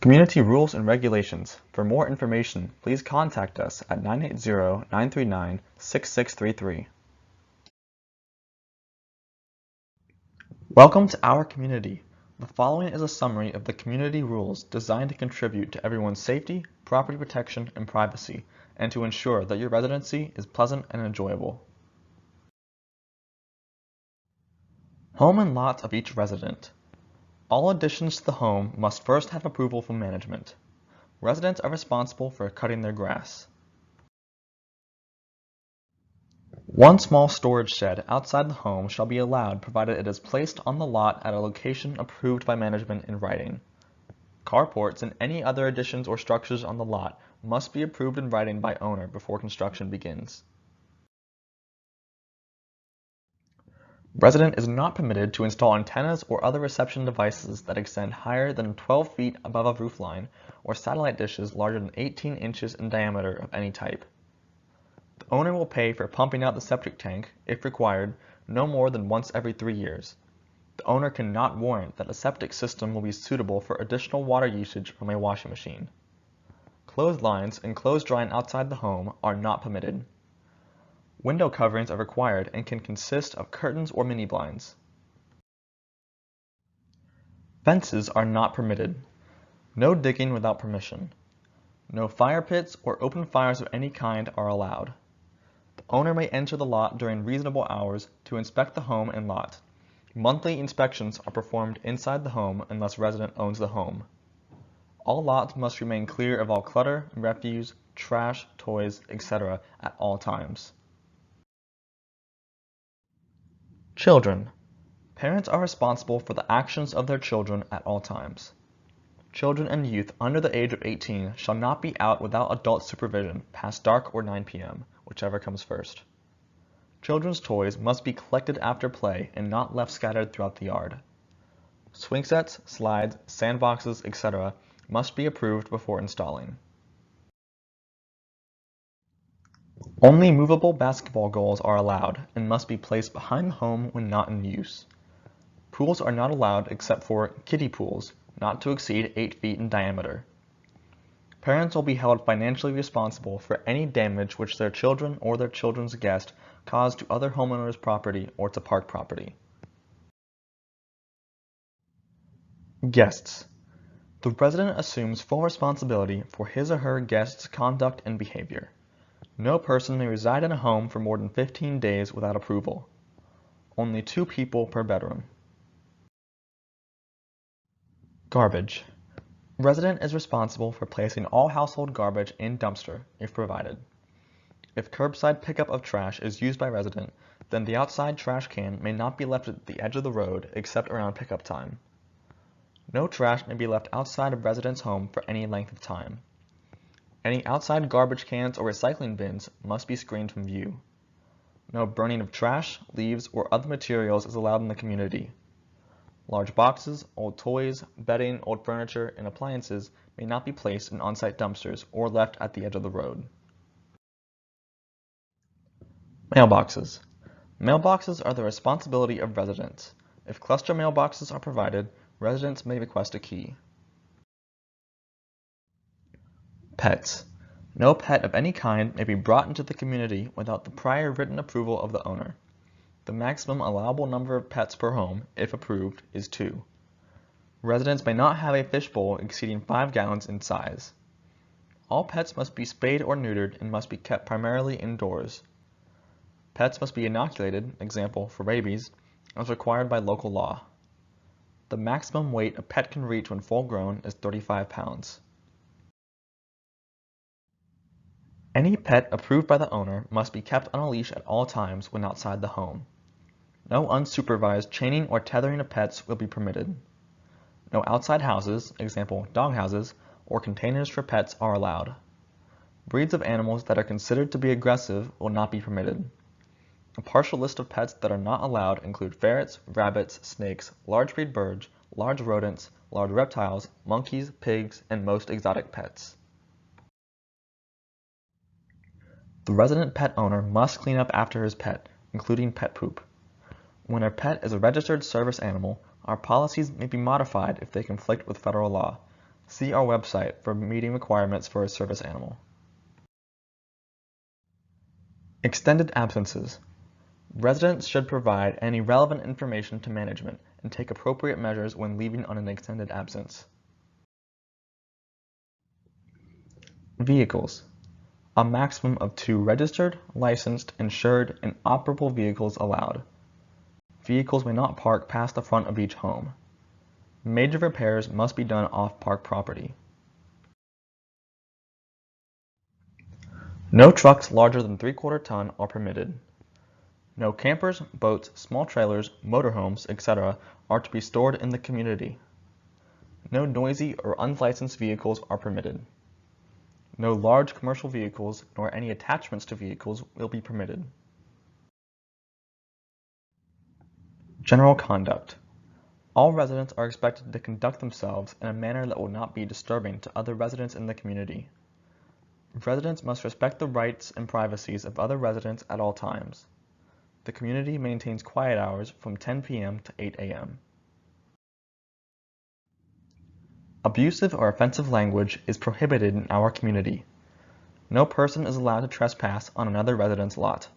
Community rules and regulations. For more information, please contact us at 980-939-6633. Welcome to our community. The following is a summary of the community rules designed to contribute to everyone's safety, property protection, and privacy, and to ensure that your residency is pleasant and enjoyable. Home and lot of each resident. All additions to the home must first have approval from management. Residents are responsible for cutting their grass. One small storage shed outside the home shall be allowed provided it is placed on the lot at a location approved by management in writing. Carports and any other additions or structures on the lot must be approved in writing by owner before construction begins. Resident is not permitted to install antennas or other reception devices that extend higher than 12 feet above a roof line or satellite dishes larger than 18 inches in diameter of any type. The owner will pay for pumping out the septic tank, if required, no more than once every 3 years. The owner cannot warrant that a septic system will be suitable for additional water usage from a washing machine. Clotheslines and clothes drying outside the home are not permitted. Window coverings are required and can consist of curtains or mini blinds. Fences are not permitted. No digging without permission. No fire pits or open fires of any kind are allowed. The owner may enter the lot during reasonable hours to inspect the home and lot. Monthly inspections are performed inside the home unless resident owns the home. All lots must remain clear of all clutter, refuse, trash, toys, etc. at all times. Children. Parents are responsible for the actions of their children at all times. Children and youth under the age of 18 shall not be out without adult supervision past dark or 9 p.m., whichever comes first. Children's toys must be collected after play and not left scattered throughout the yard. Swing sets, slides, sandboxes, etc. must be approved before installing. Only movable basketball goals are allowed and must be placed behind the home when not in use. Pools are not allowed except for kiddie pools, not to exceed 8 feet in diameter. Parents will be held financially responsible for any damage which their children or their children's guest cause to other homeowners' property or to park property. Guests. The resident assumes full responsibility for his or her guest's conduct and behavior. No person may reside in a home for more than 15 days without approval. Only 2 people per bedroom. Garbage. Resident is responsible for placing all household garbage in dumpster, if provided. If curbside pickup of trash is used by resident, then the outside trash can may not be left at the edge of the road except around pickup time. No trash may be left outside of resident's home for any length of time. Any outside garbage cans or recycling bins must be screened from view. No burning of trash, leaves, or other materials is allowed in the community. Large boxes, old toys, bedding, old furniture, and appliances may not be placed in on-site dumpsters or left at the edge of the road. Mailboxes. Mailboxes are the responsibility of residents. If cluster mailboxes are provided, residents may request a key. Pets. No pet of any kind may be brought into the community without the prior written approval of the owner. The maximum allowable number of pets per home, if approved, is 2. Residents may not have a fish bowl exceeding 5 gallons in size. All pets must be spayed or neutered and must be kept primarily indoors. Pets must be inoculated, example for rabies, as required by local law. The maximum weight a pet can reach when full grown is 35 pounds. Any pet approved by the owner must be kept on a leash at all times when outside the home. No unsupervised chaining or tethering of pets will be permitted. No outside houses, example dog houses, or containers for pets are allowed. Breeds of animals that are considered to be aggressive will not be permitted. A partial list of pets that are not allowed include ferrets, rabbits, snakes, large breed birds, large rodents, large reptiles, monkeys, pigs, and most exotic pets. The resident pet owner must clean up after his pet, including pet poop. When a pet is a registered service animal, our policies may be modified if they conflict with federal law. See our website for meeting requirements for a service animal. Extended absences. Residents should provide any relevant information to management and take appropriate measures when leaving on an extended absence. Vehicles. A maximum of 2 registered, licensed, insured, and operable vehicles allowed. Vehicles may not park past the front of each home. Major repairs must be done off park property. No trucks larger than 3/4 ton are permitted. No campers, boats, small trailers, motorhomes, etc. are to be stored in the community. No noisy or unlicensed vehicles are permitted. No large commercial vehicles nor any attachments to vehicles will be permitted. General conduct. All residents are expected to conduct themselves in a manner that will not be disturbing to other residents in the community. Residents must respect the rights and privacies of other residents at all times. The community maintains quiet hours from 10 p.m. to 8 a.m. Abusive or offensive language is prohibited in our community. No person is allowed to trespass on another resident's lot.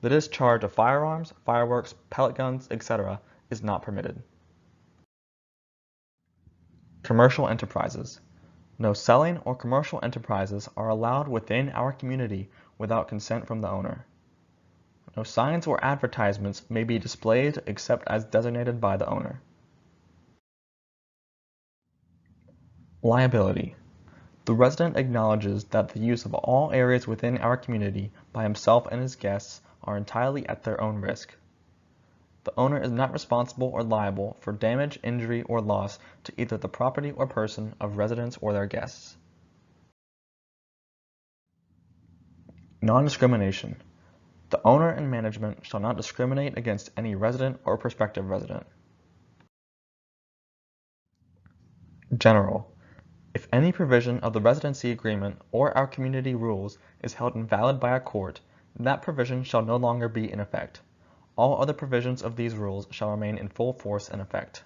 The discharge of firearms, fireworks, pellet guns, etc. is not permitted. Commercial enterprises. No selling or commercial enterprises are allowed within our community without consent from the owner. No signs or advertisements may be displayed except as designated by the owner. Liability. The resident acknowledges that the use of all areas within our community by himself and his guests are entirely at their own risk. The owner is not responsible or liable for damage, injury, or loss to either the property or person of residents or their guests. Non-discrimination. The owner and management shall not discriminate against any resident or prospective resident. General. If any provision of the residency agreement or our community rules is held invalid by a court, that provision shall no longer be in effect. All other provisions of these rules shall remain in full force and effect.